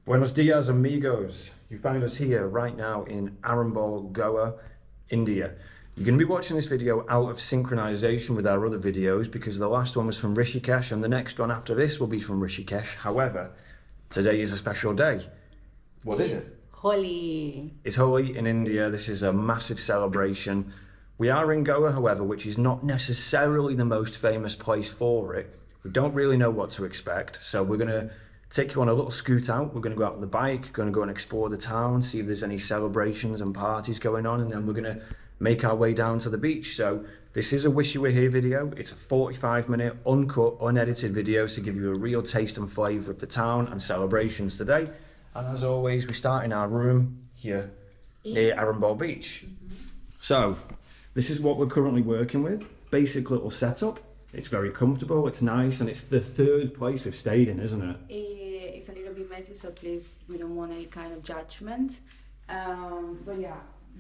Buenos dias, amigos. You find us here right now in Arambol, Goa, India. You're going to be watching this video out of synchronization with our other videos because the last one was from Rishikesh and the next one after this will be from Rishikesh. However, today is a special day. What is it? Holi. It's Holi in India. This is a massive celebration. We are in Goa, however, which is not necessarily the most famous place for it. We don't really know what to expect, so we're going to take you on a little scoot out. We're going to go out on the bike, going to go and explore the town, see if there's any celebrations and parties going on, and then we're going to make our way down to the beach. So this is a wish you were here video. It's a 45-minute uncut, unedited video to give you a real taste and flavour of the town and celebrations today. And as always, we start in our room here near Arambol Beach. So this is what we're currently working with. Basic little setup. It's very comfortable, it's nice, and it's the third place we've stayed in, isn't it? It's a little bit messy, so please, we don't want any kind of judgment. But yeah,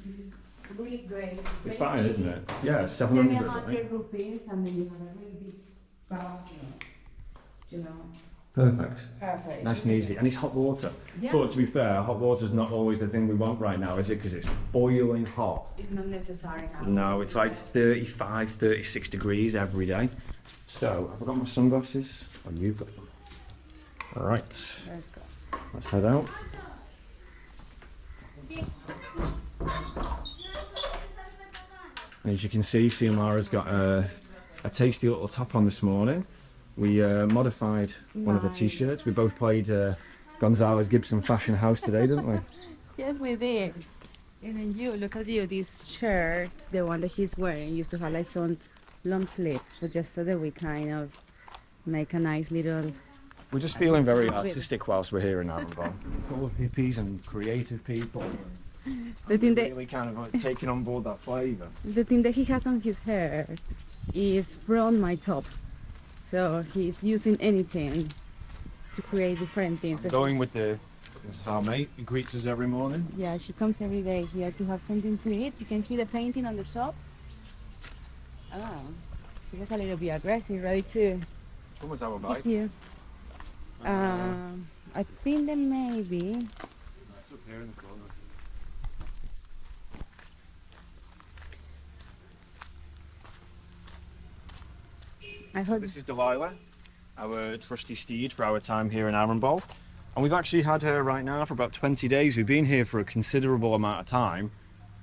this is really great. It's fine, isn't it? Yeah, 700, 700 rupees, and then you have a really big bathroom, you know. Perfect. Perfect. Nice and easy, and it's hot water. Yeah. But to be fair, hot water is not always the thing we want right now, is it? Because it's boiling hot. It's not necessary now. No, it's like 35, 36 degrees every day. So, have I got my sunglasses? Oh, you've got them. All right. Let's go. Let's head out. As you can see, Xiomara's got a tasty little top on this morning. We modified one of the t-shirts. We both played Gonzalez Gibson Fashion House today, didn't we? Yes, we did. And then you, look at you, this shirt, the one that he's wearing, used to have like some long sleeves, but just so that we kind of make a nice little... We're just feeling very artistic whilst we're here in Arambol. It's full of hippies and creative people. The thing that, really kind of like taking on board that flavour. the thing that he has on his hair is from my top. So he's using anything to create different things. Going with this is our mate. He greets us every morning. Yeah, she comes every day here to have something to eat. You can see the painting on the top. Oh, she was a little bit aggressive, ready to Almost our hit bike. you. I think that maybe. It's up here in the corner. I So hope this is Delilah, our trusty steed for our time here in Arambol. And we've actually had her right now for about 20 days. We've been here for a considerable amount of time.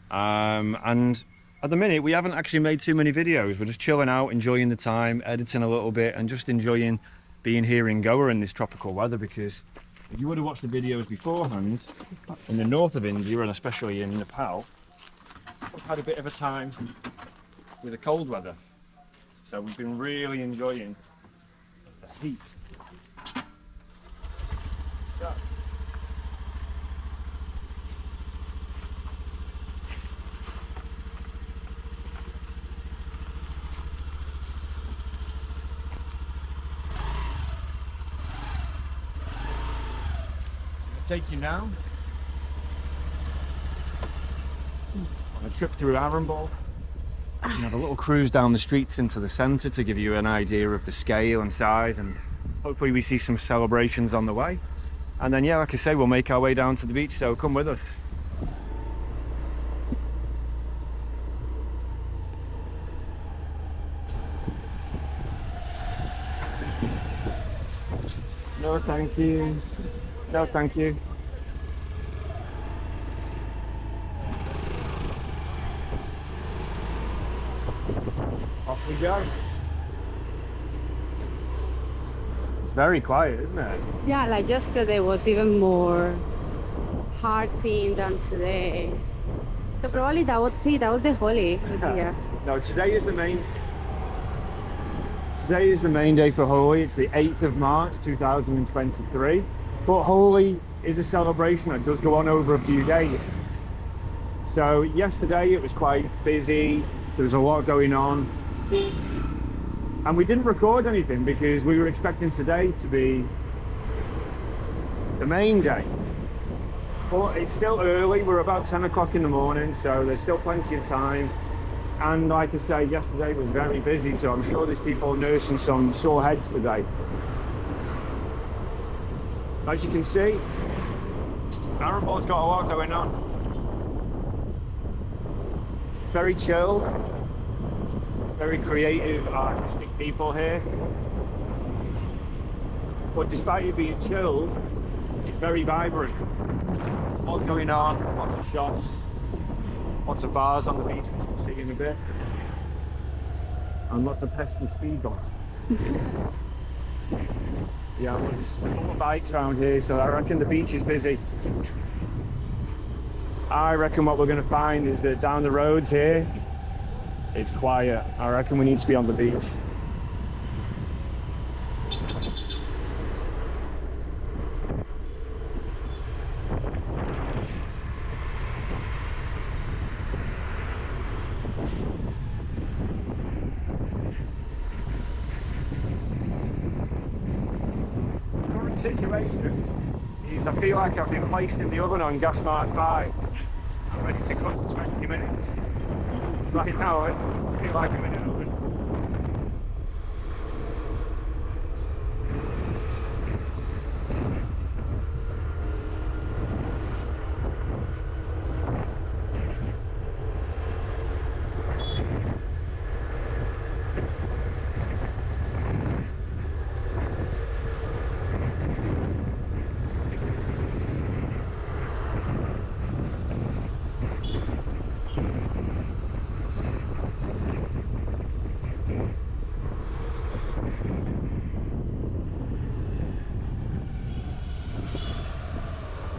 And at the minute, we haven't actually made too many videos. We're just chilling out, enjoying the time, editing a little bit, and just enjoying being here in Goa in this tropical weather. Because if you would have watched the videos beforehand, in the north of India, and especially in Nepal, we've had a bit of a time with the cold weather. So we've been really enjoying the heat. So, I'm going to take you now on a trip through Arambol. You have a little cruise down the streets into the centre to give you an idea of the scale and size, and hopefully we see some celebrations on the way. And then, yeah, like I say, we'll make our way down to the beach, so come with us. No, thank you. No, thank you. Off we go. It's very quiet, isn't it? yeah, like yesterday was even more hearty than today. So probably that was the Holi here. No, today is the main day for Holi. It's the 8th of March 2023. But Holi is a celebration that does go on over a few days. So yesterday it was quite busy. There was a lot going on. And we didn't record anything because we were expecting today to be the main day. But it's still early, we're about 10 o'clock in the morning, so there's still plenty of time. And like I say, yesterday was very busy, so I'm sure there's people nursing some sore heads today. As you can see, Arambol's got a lot going on. It's very chilled, very creative, artistic people here. But despite it being chilled, it's very vibrant. Lots going on, lots of shops, lots of bars on the beach, which we'll see in a bit. And lots of pesky speed bumps. Yeah, well, there's full of bikes around here, so I reckon the beach is busy. I reckon what we're going to find is that down the roads here, it's quiet. I reckon we need to be on the beach. Situation is I feel like I've been placed in the oven on gas mark 5. I'm ready to cook for 20 minutes. Right now I feel like I'm in an oven.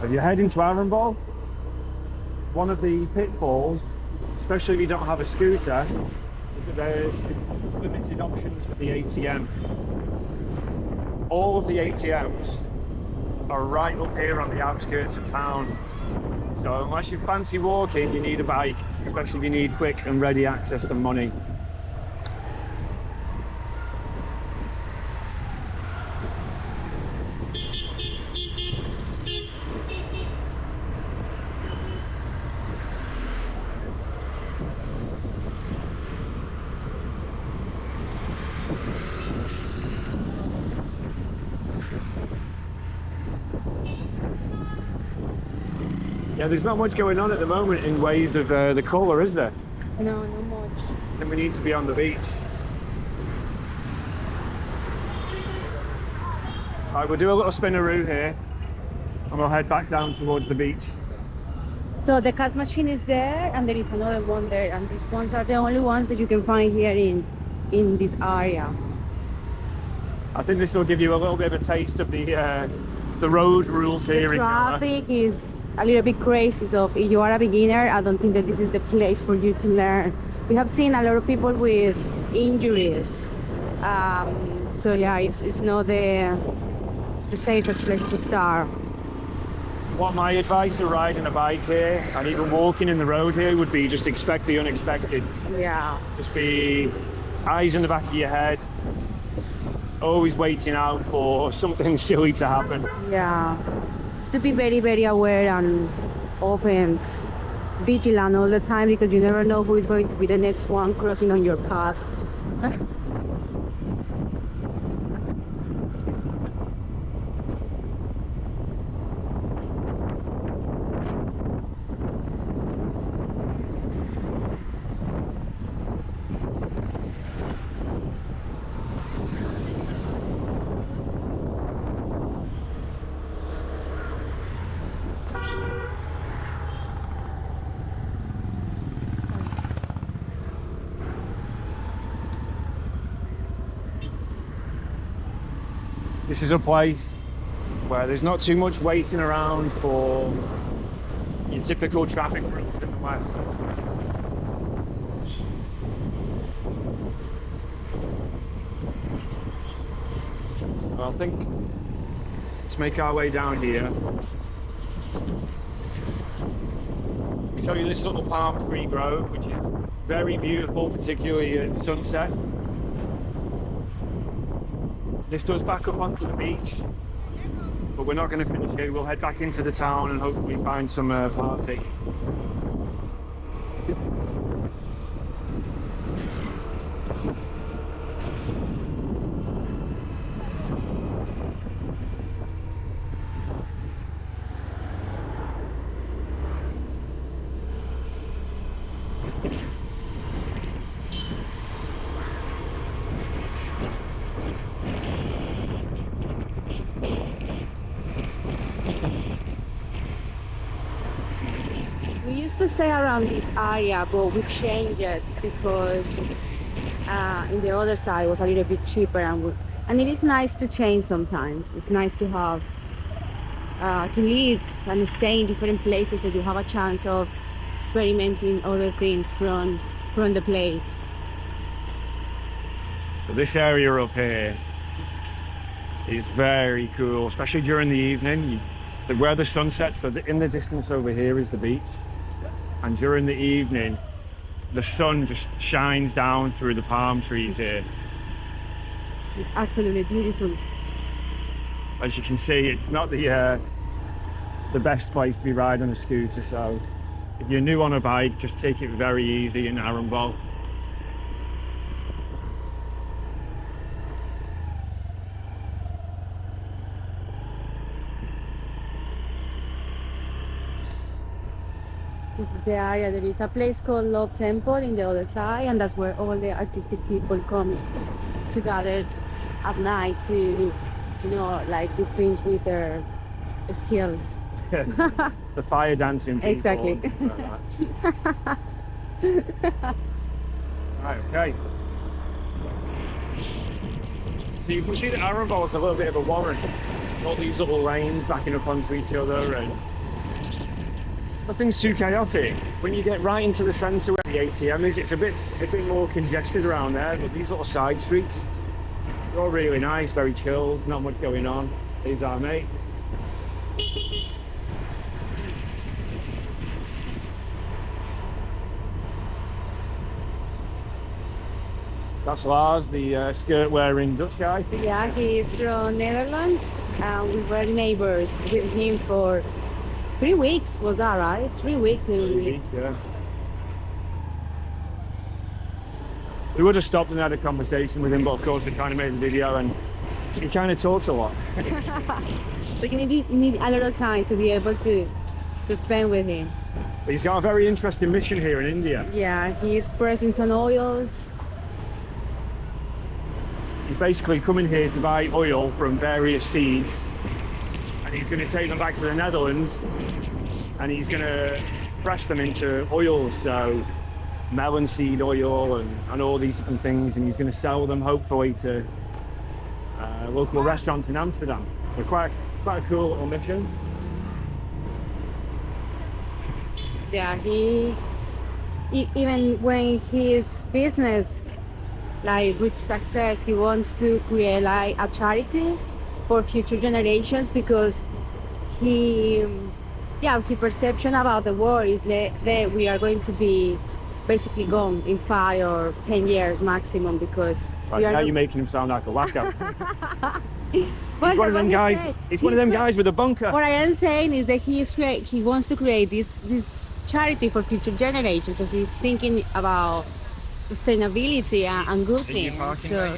If you're heading to Arambol, one of the pitfalls, especially if you don't have a scooter, is that there's limited options with the ATM. All of the ATMs are right up here on the outskirts of town. So unless you fancy walking, you need a bike, especially if you need quick and ready access to money. Yeah, there's not much going on at the moment in ways of the colour, is there? No, not much. Then we need to be on the beach. Right, we'll do a little spinaroo here and we'll head back down towards the beach. So the cash machine is there, and there is another one there, and these ones are the only ones that you can find here in this area. I think this will give you a little bit of a taste of the road rules here. The traffic is a little bit crazy, so if you are a beginner, I don't think that this is the place for you to learn. We have seen a lot of people with injuries, so yeah, it's not the safest place to start. What my advice for riding a bike here and even walking in the road here would be just expect the unexpected. Yeah. Just be eyes in the back of your head, always waiting out for something silly to happen. Yeah. To be very, very aware and open, vigilant all the time, because you never know who is going to be the next one crossing on your path. This is a place where there's not too much waiting around for your typical traffic routes in the west. So I think let's make our way down here. Show you this little palm tree grove, which is very beautiful, particularly at sunset. This does back up onto the beach, but we're not going to finish here. We'll head back into the town and hopefully find some party. used to stay around this area, but we changed it because in the other side was a little bit cheaper, and it is nice to change sometimes. It's nice to have to live and stay in different places so you have a chance of experimenting other things from the place. So this area up here is very cool, especially during the evening. Where the sun sets, so in the distance over here is the beach, and during the evening the sun just shines down through the palm trees here. It's absolutely beautiful. As you can see, it's not the best place to be riding a scooter, so if you're new on a bike, just take it very easy in Arambol. This is the area. There is a place called Love Temple in the other side, and that's where all the artistic people comes together at night to, you know, like do things with their skills. The fire dancing people. Exactly. Right, okay. So you can see that Arambol is a little bit of a warren. All these little lanes backing up onto each other, and nothing's too chaotic. When you get right into the centre where the ATM is, it's a bit more congested around there, but these little side streets, they're all really nice, very chilled, not much going on. Here's our mate. That's Lars, the skirt-wearing Dutch guy. Yeah, he is from Netherlands, and we were neighbors with him for 3 weeks. Was that right? 3 weeks nearly. 3 weeks, yeah. We would have stopped and had a conversation with him, but of course we're trying to make the video and he kind of talks a lot. But you need a lot of time to be able to spend with him. But he's got a very interesting mission here in India. Yeah, he is pressing some oils. He's basically coming here to buy oil from various seeds, and he's going to take them back to the Netherlands and he's going to press them into oils, so melon seed oil and all these different things, and he's going to sell them hopefully to local restaurants in Amsterdam. So quite a cool little mission. Yeah, he even when his business like with success, he wants to create like a charity for future generations, because his perception about the world is that we are going to be basically gone in 5 or 10 years maximum, because right, now you're making him sound like a wacko. He's one of them guys. He's one of them guys with a bunker. What I am saying is that he wants to create this charity for future generations. So he's thinking about sustainability and good things. So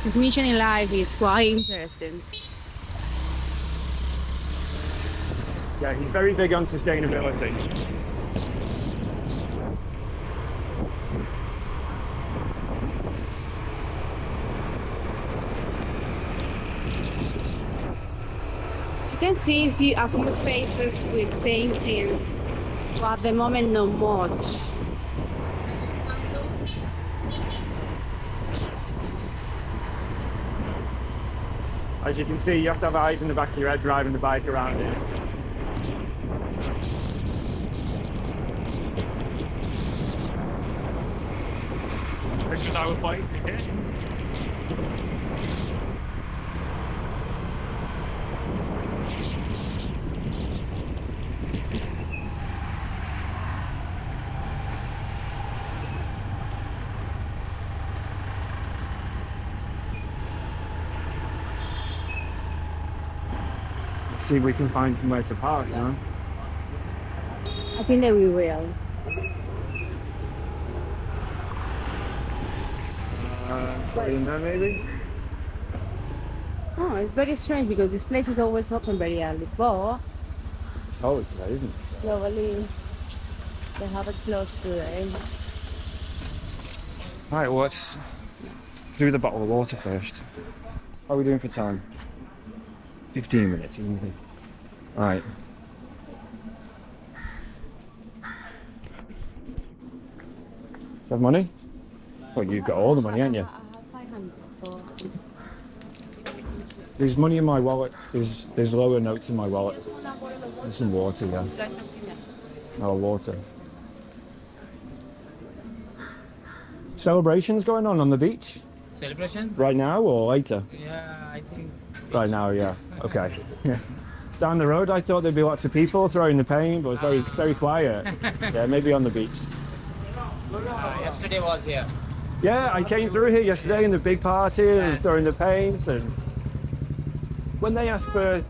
his mission in life is quite interesting. Yeah, he's very big on sustainability. You can see a few faces with painting, but at the moment not much. As you can see, you have to have eyes in the back of your head driving the bike around here. This is our place here. See if we can find somewhere to park now. I think that we will. In there maybe? Oh, it's very strange because this place is always open very early, but It's Holi today, isn't it? globally they have it closed today. Right, well, let's do the bottle of water first. How are we doing for time? 15 minutes, easy. Right. Have money? Well, you've got all the money, haven't you? I have 500 for... There's money in my wallet. There's lower notes in my wallet. There's some water, yeah. Oh, water. Celebrations going on the beach? Celebration? Right now or later? Yeah, I think. Right now, yeah. Okay. Yeah. Down the road, I thought there'd be lots of people throwing the paint, but it's very quiet. Yeah, maybe on the beach. Yesterday was here. Yeah, I came through here yesterday in the big party and throwing the paint. And when they ask for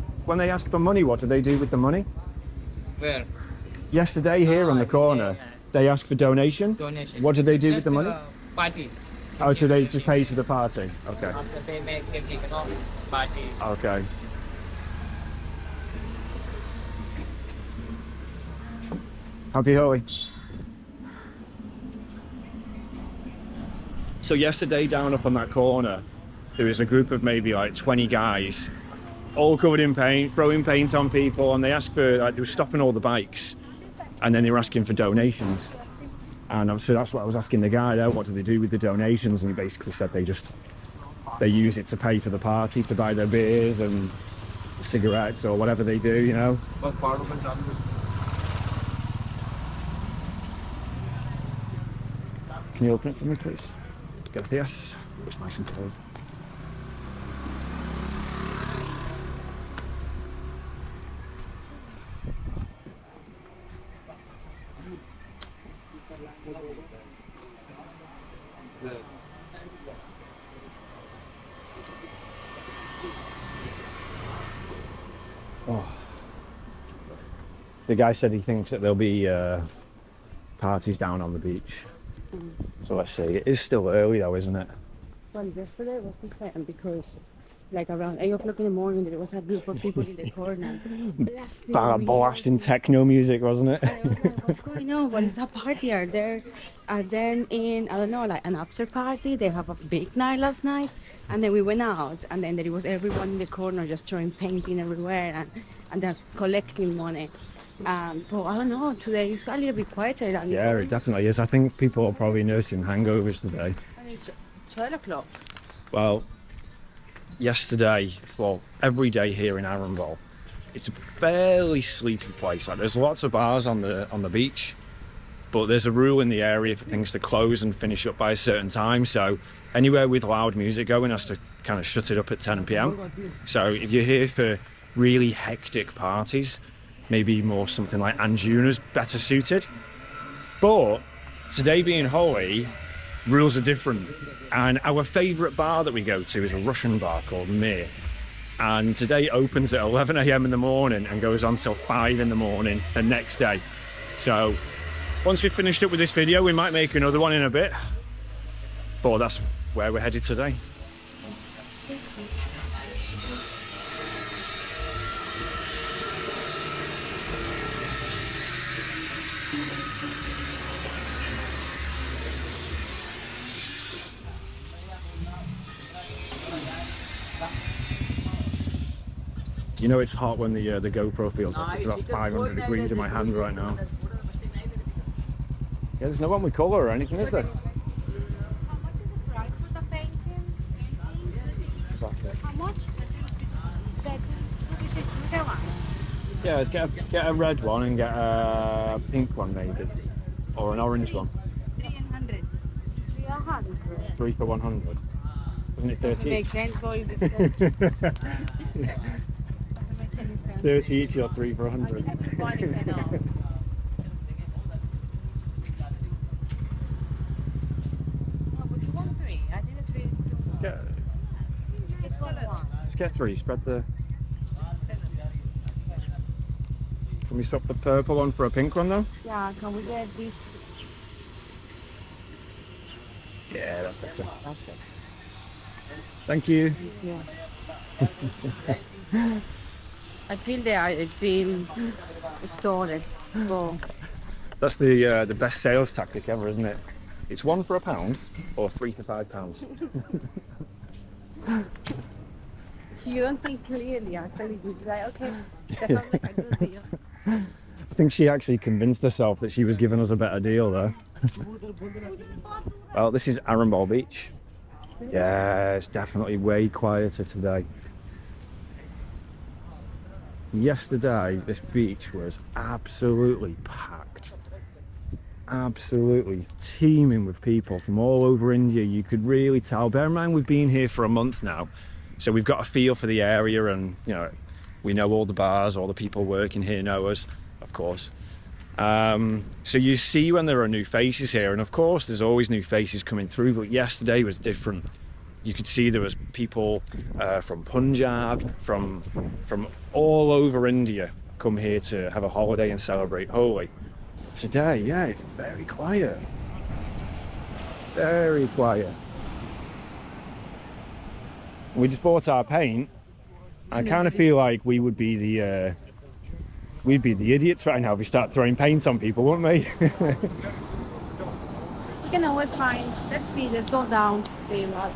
money, what do they do with the money? Where? Yesterday here on the corner, they ask for donation. Donation. What do they do with the money? Party. Oh, so they just pay to the party? Okay. After they make everything, party. Okay. Happy Holi. So yesterday down up on that corner, there was a group of maybe like 20 guys, all covered in paint, throwing paint on people, and they asked for, like, they were stopping all the bikes, and then they were asking for donations. And so that's what I was asking the guy there, what do they do with the donations? And he basically said they use it to pay for the party, to buy their beers and cigarettes or whatever they do, you know. Can you open it for me, please? Gracias. It's nice and cold. Oh. The guy said he thinks that there'll be parties down on the beach. So let's see. It is still early though, isn't it? Well, yesterday was different because like around 8 o'clock in the morning there was a group of people in the corner Blasting techno music, wasn't it? And I was like, what's going on? What is that party? Are there? And then in, I don't know, like an after party, they have a big night last night. And then we went out and then there was everyone in the corner just throwing painting everywhere and just collecting money. But I don't know, today is a little bit quieter. Than Yeah, it definitely is. I think people are probably nursing hangovers today. And it's 12 o'clock. Well, yesterday, well, every day here in Arambol, it's a fairly sleepy place. Like, there's lots of bars on the beach, but there's a rule in the area for things to close and finish up by a certain time. So anywhere with loud music going has to kind of shut it up at 10 p.m. So if you're here for really hectic parties, maybe more something like Anjuna's better suited. But today being Holi, rules are different. And our favourite bar that we go to is a Russian bar called Mir. And today opens at 11 a.m. in the morning and goes on till 5 in the morning the next day. So once we've finished up with this video, we might make another one in a bit. But that's where we're headed today. You know it's hot when the GoPro feels up. It's about 500 degrees in my hand right now. Yeah, there's no one with colour or anything, is there? How much is the price for the painting? How much? Yeah, get a red one and get a pink one maybe. Or an orange one. 300. 300. 3 for 100. Isn't it 30 Doesn't make each? sense for you to say. Doesn't make any sense. 30 each or 3 for 100? One is enough. No, but you want 3. I think the 3 is too much. Just one. Just get 3, spread the... Can we swap the purple one for a pink one though? Yeah, can we get this? Yeah, that's better. That's better. Thank you. Yeah. I feel it's been stolen. So That's the best sales tactic ever, isn't it? It's 1 for £1 or 3 for £5. you don't think clearly, actually. You're like, okay, that sounds like a good deal. I think she actually convinced herself that she was giving us a better deal though. Well, this is Arambol Beach. Yeah, it's definitely way quieter today. Yesterday, this beach was absolutely packed. Absolutely teeming with people from all over India. You could really tell. Bear in mind, we've been here for a month now, so we've got a feel for the area, and you know, we know all the bars, all the people working here know us, of course. So you see when there are new faces here, and of course there's always new faces coming through, but yesterday was different. You could see there was people from Punjab, from all over India come here to have a holiday and celebrate Holi. Today, yeah, it's very quiet. Very quiet. We just bought our paint. I kind of feel like we would be the we'd be the idiots right now if we start throwing paint on people, wouldn't we? You can always find. Let's see. Let's go down to see what's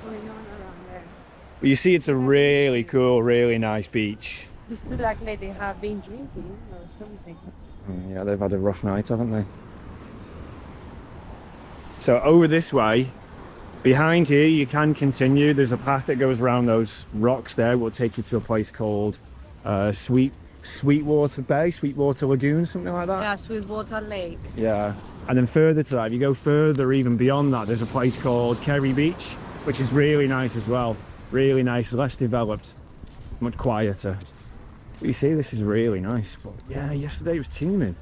going on around there. But you see, it's a really cool, really nice beach. It's too likely they have been drinking or something. Yeah, they've had a rough night, haven't they? So over this way, behind here, you can continue. There's a path that goes around those rocks there. Will take you to a place called Sweetwater Bay, Sweetwater Lagoon, something like that. Yeah, Sweetwater Lake. Yeah, and then further to that, if you go further even beyond that, there's a place called Kerry Beach, which is really nice as well. Really nice, less developed, much quieter. But you see, this is really nice. But yeah, yesterday it was teeming.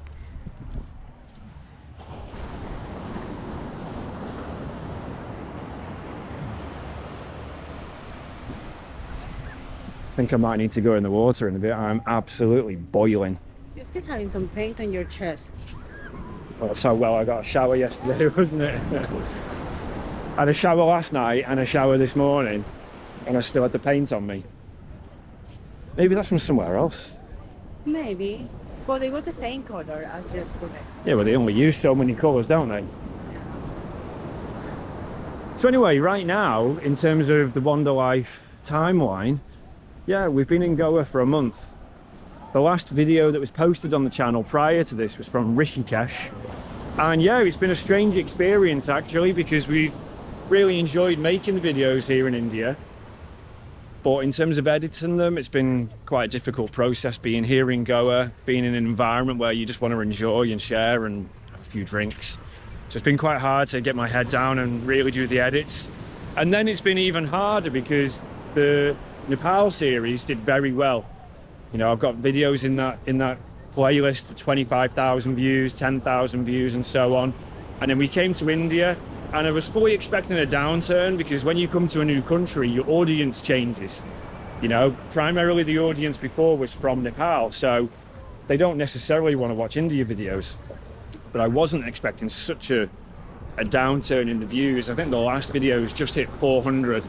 I think I might need to go in the water in a bit. I'm absolutely boiling. You're still having some paint on your chest. Well, that's how well I got a shower yesterday, wasn't it? I had a shower last night and a shower this morning, and I still had the paint on me. Maybe that's from somewhere else. Maybe. Well, they were the same color as yesterday. Yeah, well, they only use so many colours, don't they? So anyway, right now, in terms of the Wander Life timeline, yeah, we've been in Goa for a month. The last video that was posted on the channel prior to this was from Rishikesh. And yeah, it's been a strange experience actually, because we've really enjoyed making the videos here in India. But in terms of editing them, it's been quite a difficult process being here in Goa, being in an environment where you just want to enjoy and share and have a few drinks. So it's been quite hard to get my head down and really do the edits. And then it's been even harder because the Nepal series did very well. You know, I've got videos in that playlist for 25,000 views, 10,000 views and so on. And then we came to India, and I was fully expecting a downturn, because when you come to a new country, your audience changes. You know, primarily the audience before was from Nepal, so they don't necessarily want to watch India videos. But I wasn't expecting such a downturn in the views. I think the last video has just hit 400.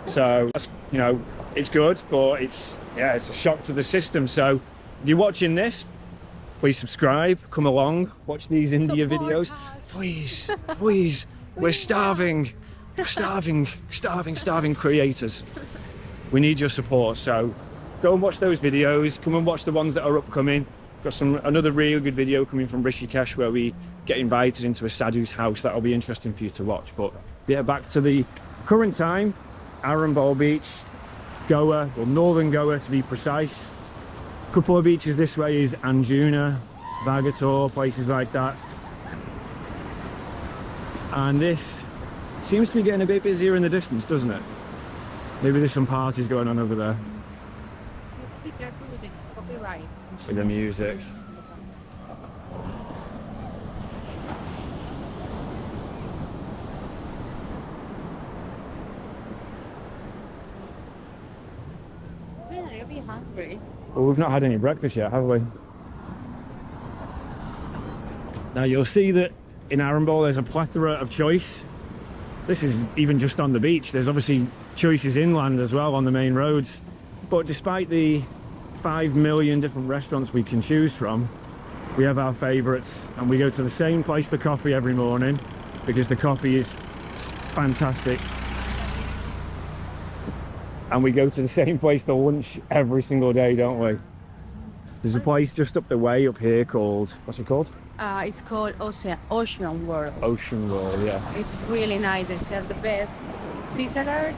So, you know, it's good, but it's a shock to the system. So if you're watching this, please subscribe, come along, watch these India videos. Please, please. We're starving creators. We need your support, so go and watch those videos. Come and watch the ones that are upcoming. Got another really good video coming from Rishikesh where we get invited into a sadhu's house. That'll be interesting for you to watch. But yeah, back to the current time. Arambol Beach, Goa, or northern Goa to be precise. A couple of beaches this way is Anjuna, Vagator, places like that. And this seems to be getting a bit busier in the distance, doesn't it? Maybe there's some parties going on over there. Be careful with the copyright. With the music. Yeah, you'll be hungry. Well, we've not had any breakfast yet, have we? Now you'll see that in Arambol there's a plethora of choice. This is even just on the beach. There's obviously choices inland as well on the main roads. But despite the 5 million different restaurants we can choose from, we have our favourites, and we go to the same place for coffee every morning because the coffee is fantastic. And we go to the same place for lunch every single day, don't we? There's a place just up the way up here called, what's it called? It's called Ocean World. Ocean World, yeah. It's really nice. They sell the best Caesars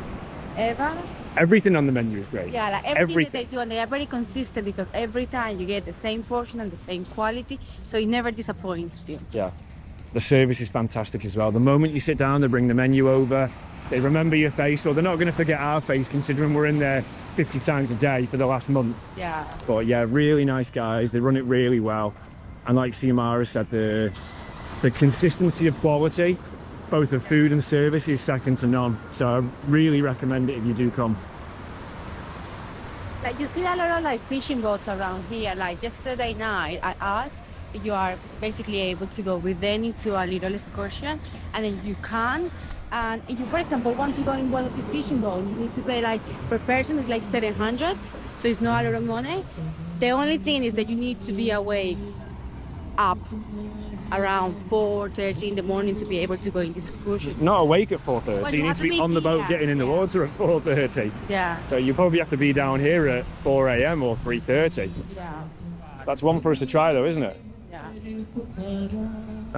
ever. Everything on the menu is great. Yeah, like everything that they do, and they are very consistent because every time you get the same portion and the same quality, so it never disappoints you. Yeah. The service is fantastic as well. The moment you sit down, they bring the menu over. They remember your face, or they're not going to forget our face, considering we're in there 50 times a day for the last month. Yeah. But yeah, really nice guys. They run it really well. And like Xiomara said, the consistency of quality, both of food and service, is second to none. So I really recommend it if you do come. Like you see a lot of like fishing boats around here. Like yesterday night, I asked if you are basically able to go with them into a little excursion, and then you can. And if you, for example, want to go in one of these fishing boats, you need to pay like per person is like 700, so it's not a lot of money. The only thing is that you need to be awake up around 4:30 in the morning to be able to go in this excursion. Not awake at 4:30. Well, you need to be on the boat getting in the water at 4:30. Yeah. So you probably have to be down here at 4 a.m. or 3:30. Yeah. That's one for us to try though, isn't it? Yeah.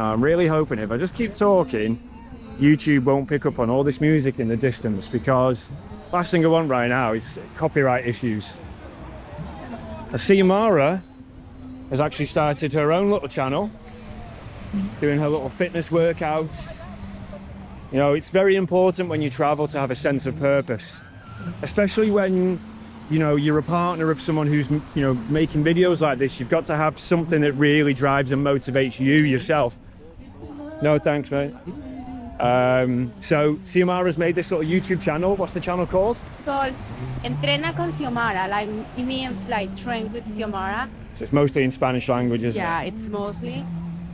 I'm really hoping if I just keep talking, YouTube won't pick up on all this music in the distance, because last thing I want right now is copyright issues. Xiomara has actually started her own little channel, doing her little fitness workouts. You know, it's very important when you travel to have a sense of purpose, especially when, you know, you're a partner of someone who's, you know, making videos like this. You've got to have something that really drives and motivates you yourself. No thanks, mate. So Xiomara's made this little YouTube channel. What's the channel called? It's called Entrena con Xiomara. Like it means like train with Xiomara. So it's mostly in Spanish language, isn't Yeah, it? it's mostly.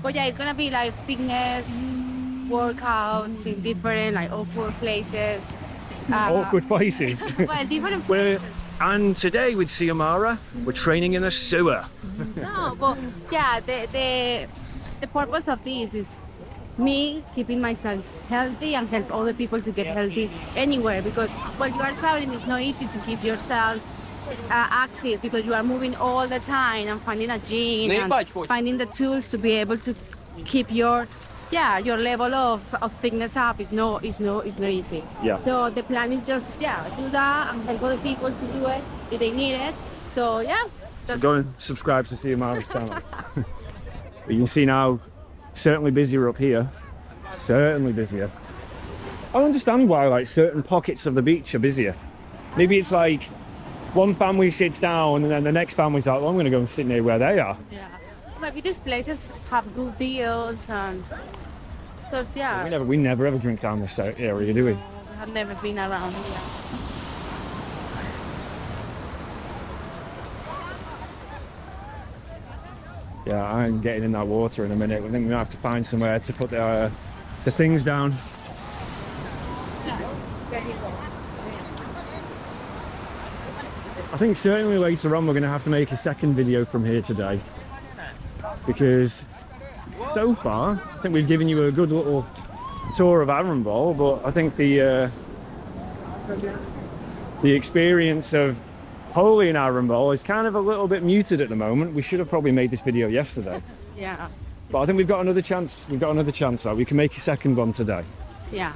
But yeah, it's gonna be like fitness workouts in different like awkward places. Awkward places. Well, different places. And today with Xiomara, we're training in the sewer. No, but yeah, the purpose of this is me keeping myself healthy and help other people to get healthy anywhere, because when you are traveling, it's not easy to keep yourself active, because you are moving all the time and finding a gym and finding the tools to be able to keep your level of fitness up is not easy. Yeah. So the plan is just do that and help other people to do it if they need it. So yeah. So go and subscribe to Xiomara's channel. But you can see now, certainly busier up here. Certainly busier. I don't understand why like certain pockets of the beach are busier. Maybe it's like one family sits down and then the next family's like, well, I'm going to go and sit near where they are. Yeah. Maybe these places have good deals, and because We never ever drink down this area, do we? We have never been around here. Yeah, I'm getting in that water in a minute. I think we're gonna have to find somewhere to put the things down. I think certainly later on we're going to have to make a second video from here today, because so far I think we've given you a good little tour of Arambol, but I think the experience of Holi in Arambol is kind of a little bit muted at the moment. We should have probably made this video yesterday. Yeah. But I think we've got another chance. We've got another chance though. We can make a second one today. Yeah.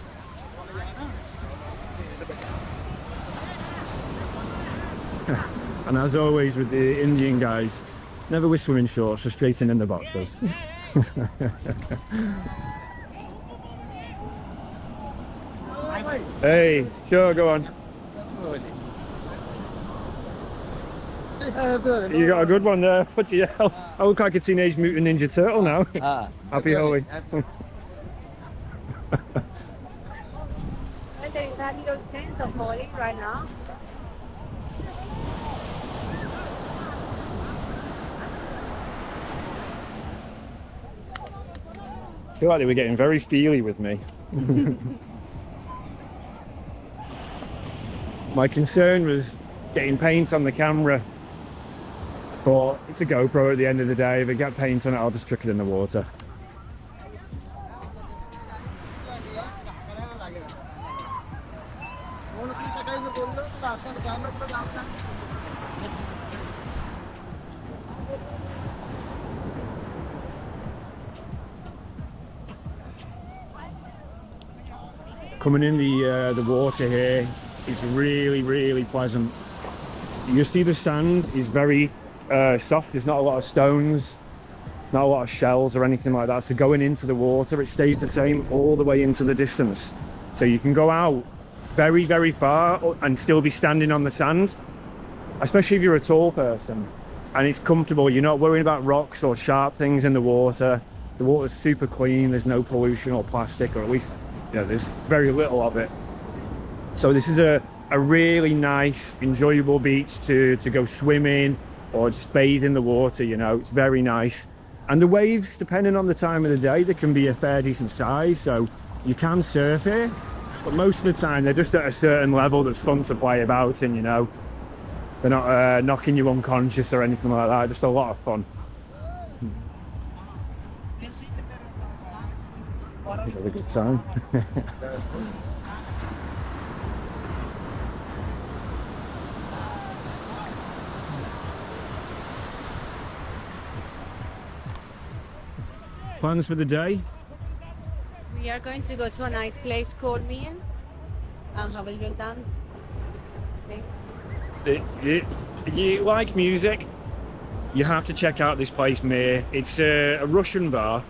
And as always with the Indian guys, never with swimming shorts, just straight in the boxers. Hey, sure, go on. You got a good one there. What the hell? I look like a Teenage Mutant Ninja Turtle now. Happy Holi. There is a little sense of Holi right now. I feel like they were getting very feely with me. My concern was getting paint on the camera, but it's a GoPro at the end of the day. If I get paint on it, I'll just trick it in the water. Coming in the water here is really, really pleasant. You see the sand is very soft. There's not a lot of stones, not a lot of shells or anything like that. So going into the water, it stays the same all the way into the distance. So you can go out very, very far and still be standing on the sand, especially if you're a tall person. And it's comfortable. You're not worrying about rocks or sharp things in the water. The water's super clean. There's no pollution or plastic, or at least, you know, there's very little of it. So this is a really nice, enjoyable beach to go swimming or just bathe in the water. You know, it's very nice. And the waves, depending on the time of the day, they can be a fair decent size. So you can surf here, but most of the time they're just at a certain level that's fun to play about in, you know. They're not knocking you unconscious or anything like that. Just a lot of fun. He's had a good time. Plans for the day? We are going to go to a nice place called Mir and have a little dance. If you like music, you have to check out this place, Mir. It's a Russian bar.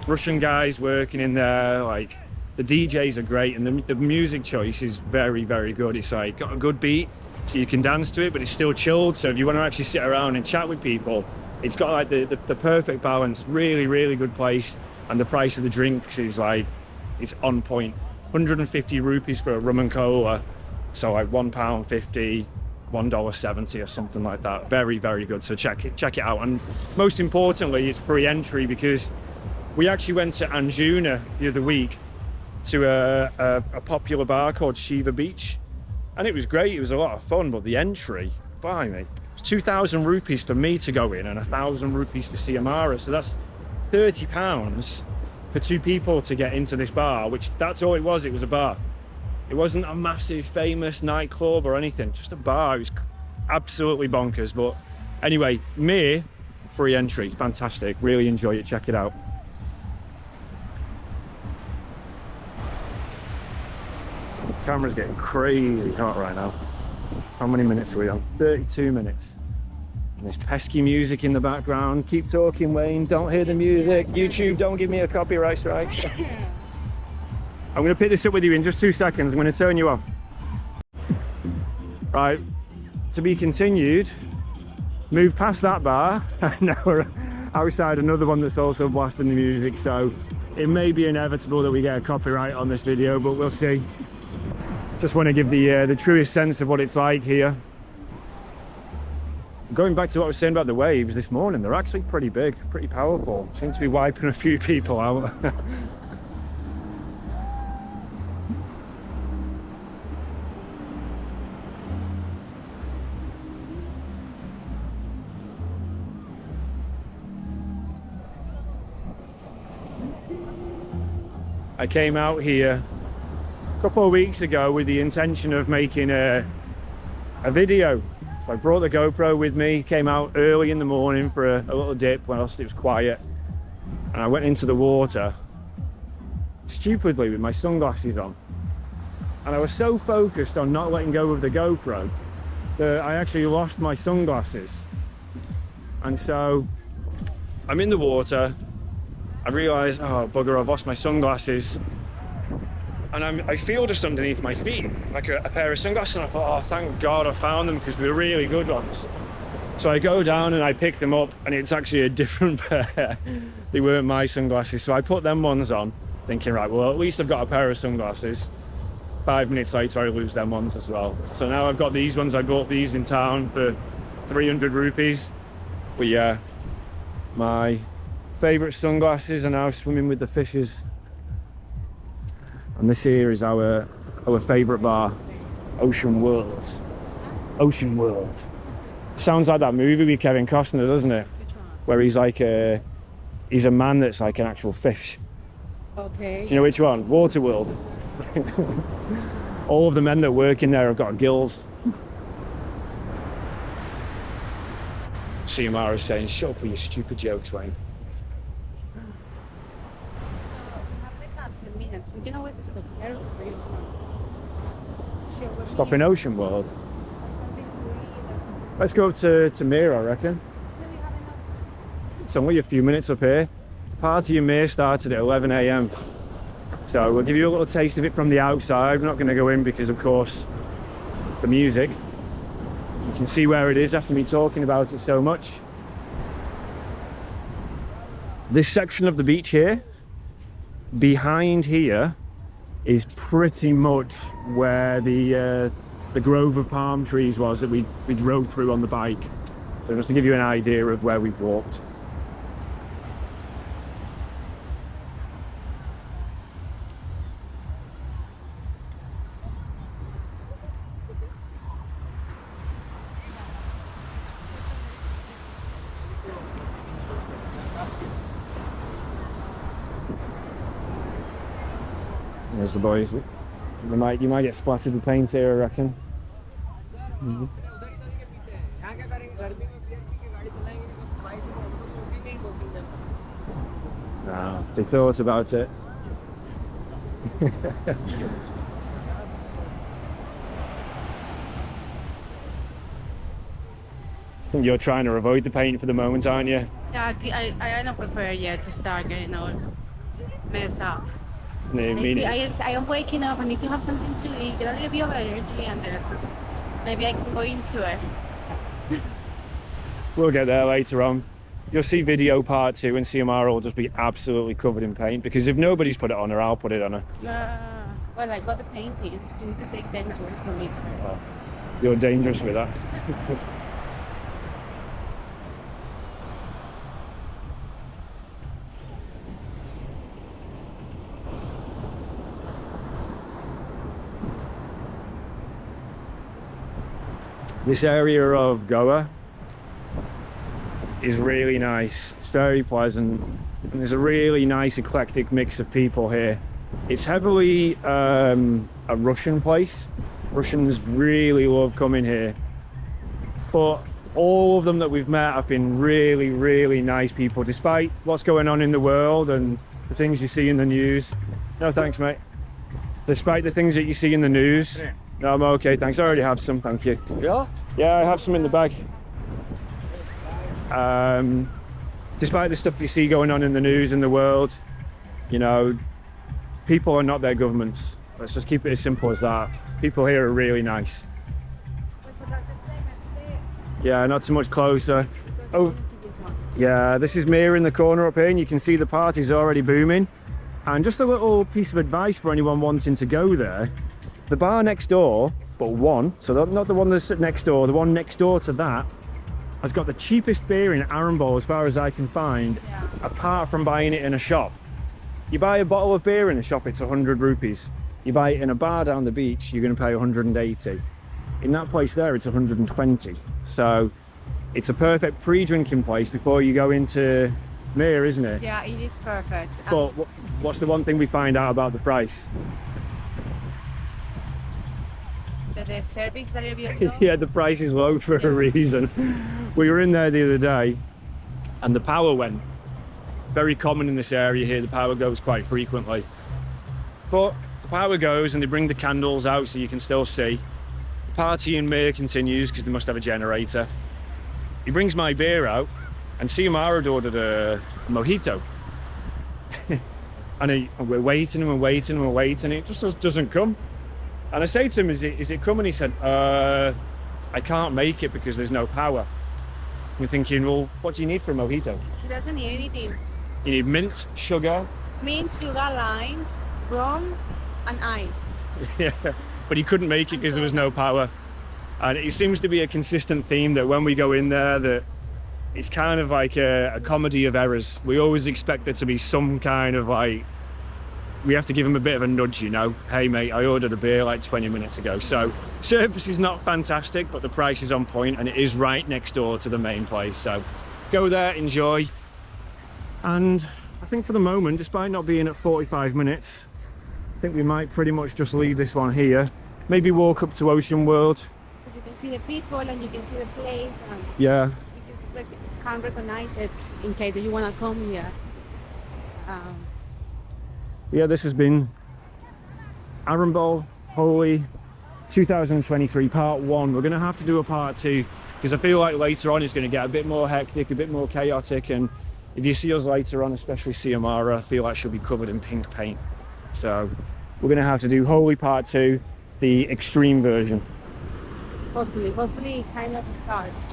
Russian guys working in there. Like, the DJs are great, and the music choice is very, very good. It's like got a good beat, so you can dance to it, but it's still chilled. So if you want to actually sit around and chat with people, it's got like the perfect balance. Really, really good place. And the price of the drinks is like, it's on point. 150 rupees for a rum and cola, so like £1.50, $1.70 or something like that. Very, very good. So check it out. And most importantly, it's free entry, because we actually went to Anjuna the other week to a popular bar called Shiva Beach, and it was great. It was a lot of fun, but the entry, by me, it's 2,000 rupees for me to go in and 1,000 rupees for Siamara. So that's £30 for two people to get into this bar, which that's all it was. It was a bar. It wasn't a massive famous nightclub or anything, just a bar. It was absolutely bonkers. But anyway, Mir, free entry, fantastic. Really enjoy it, check it out. The camera's getting crazy hot right now. How many minutes are we on? 32 minutes. And there's pesky music in the background. Keep talking, Wayne, don't hear the music. YouTube, don't give me a copyright strike. I'm going to pick this up with you in just 2 seconds. I'm going to turn you off. Right, to be continued. Move past that bar. Now we're outside another one that's also blasting the music, so it may be inevitable that we get a copyright on this video, but we'll see. Just want to give the truest sense of what it's like here. Going back to what I was saying about the waves this morning, they're actually pretty big, pretty powerful. Seem to be wiping a few people out. I came out here a couple of weeks ago with the intention of making a video. So I brought the GoPro with me, came out early in the morning for a little dip whilst it was quiet, and I went into the water stupidly with my sunglasses on, and I was so focused on not letting go of the GoPro that I actually lost my sunglasses. And so I'm in the water, I realised, oh bugger, I've lost my sunglasses, and I feel just underneath my feet like a pair of sunglasses, and I thought, oh thank God I found them, because they're really good ones. So I go down and I pick them up, and it's actually a different pair. They weren't my sunglasses, so I put them ones on thinking, right, well at least I've got a pair of sunglasses. 5 minutes later I lose them ones as well. So now I've got these ones. I bought these in town for 300 rupees. But yeah, my favourite sunglasses are now swimming with the fishes. And this here is our favourite bar, Ocean World. Ocean World. Sounds like that movie with Kevin Costner, doesn't it? Which one? Where he's like he's a man that's like an actual fish. Okay. Do you know which one? Waterworld. All of the men that work in there have got gills. Siamara is saying, shut up with your stupid jokes, Wayne. We have like 10 minutes. You know what's the stop here? Stop in Ocean World. Let's go to Mir, I reckon. It's only a few minutes up here. Party in Mir started at 11 AM. So we'll give you a little taste of it from the outside. We're not going to go in because, of course, the music. You can see where it is after me talking about it so much. This section of the beach here, behind here, is pretty much where the grove of palm trees was that we rode through on the bike. So just to give you an idea of where we've walked. There's the boys. You might get splattered with paint here, I reckon. No, they thought about it. I think you're trying to avoid the paint for the moment, aren't you? Yeah, I don't prepare yet to start getting all messed up. No, I am waking up. I need to have something to eat, get a little bit of energy, and then maybe I can go into it. We'll get there later on. You'll see video part 2 and CMR will just be absolutely covered in paint, because if nobody's put it on her, I'll put it on her. Well, I got the painting. You need to take pictures for me first. Oh, you're dangerous with that. This area of Goa is really nice. It's very pleasant, and there's a really nice eclectic mix of people here. It's heavily a Russian place. Russians really love coming here, but all of them that we've met have been really, really nice people, despite what's going on in the world and the things you see in the news. No thanks, mate. Despite the things that you see in the news. No, I'm okay, thanks. I already have some, thank you. Yeah? Yeah, I have some in the bag. Despite the stuff you see going on in the news in the world, you know, people are not their governments. Let's just keep it as simple as that. People here are really nice. Yeah, not too much closer. Oh, yeah, this is Mir in the corner up here, and you can see the party's already booming. And just a little piece of advice for anyone wanting to go there. The bar next door, but one, so not the one that's next door, the one next door to that, has got the cheapest beer in Arambol as far as I can find, apart from buying it in a shop. You buy a bottle of beer in a shop, it's 100 rupees. You buy it in a bar down the beach, you're going to pay 180. In that place there, it's 120. So it's a perfect pre-drinking place before you go into Mir, isn't it? Yeah, it is perfect. But what's the one thing we find out about the price? The service is a little bit low. Yeah, the price is low for a reason. We were in there the other day and the power went. Very common in this area here, the power goes quite frequently. But the power goes and they bring the candles out so you can still see. The party in Mir continues because they must have a generator. He brings my beer out and CMR had ordered a mojito. And we're waiting and we're waiting and we're waiting, it just doesn't come. And I say to him, is it coming? He said, I can't make it because there's no power. We're thinking, well, what do you need for a mojito? She doesn't need anything. You need mint, sugar. Mint, sugar, lime, rum, and ice. Yeah, but he couldn't make it because there was no power. And it seems to be a consistent theme that when we go in there, that it's kind of like a comedy of errors. We always expect there to be some kind of like, we have to give him a bit of a nudge, you know. Hey mate, I ordered a beer like 20 minutes ago. So service is not fantastic, but the price is on point and it is right next door to the main place. So go there, enjoy. And I think for the moment, despite not being at 45 minutes, I think we might pretty much just leave this one here. Maybe walk up to Ocean World. You can see the people and you can see the place. And yeah. You can recognize it in case you want to come here. Yeah, this has been Arambol, Holi, 2023 part 1. We're going to have to do a part 2 because I feel like later on it's going to get a bit more hectic, a bit more chaotic, and if you see us later on, especially Siamara, I feel like she'll be covered in pink paint. So we're going to have to do Holi part 2, the extreme version. Hopefully it kind of starts.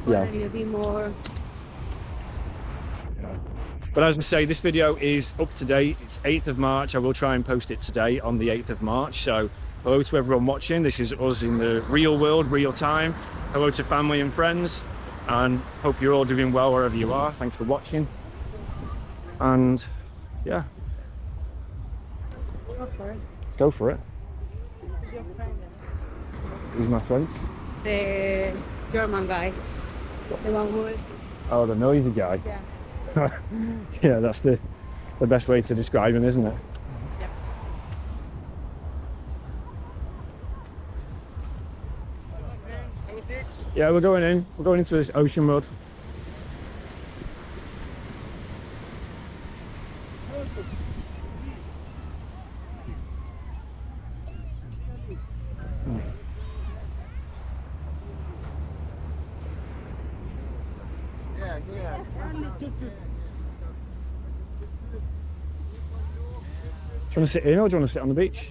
Yeah. A little bit more. But as I say, this video is up to date. It's 8th of March. I will try and post it today on the 8th of March. So hello to everyone watching. This is us in the real world, real time. Hello to family and friends, and hope you're all doing well wherever you are. Thanks for watching. And yeah, Go for it. go for it. This is your friend. Who's my friends? The German guy. The one who is. Oh, the noisy guy. Yeah. Yeah, that's the best way to describe him, isn't it? Yep. Yeah, we're going in. We're going into this ocean mud. Do you want to sit in or do you want to sit on the beach?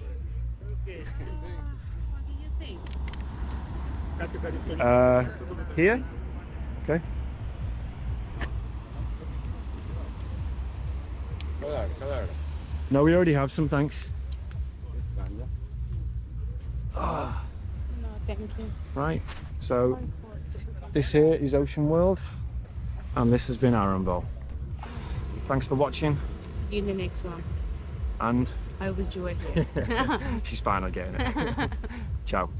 Here? Okay. No, we already have some, thanks. No, thank you. Right, so this here is Ocean World, and this has been Arambol. Thanks for watching. See you in the next one. And I was Joy here. she's finally getting it. Ciao.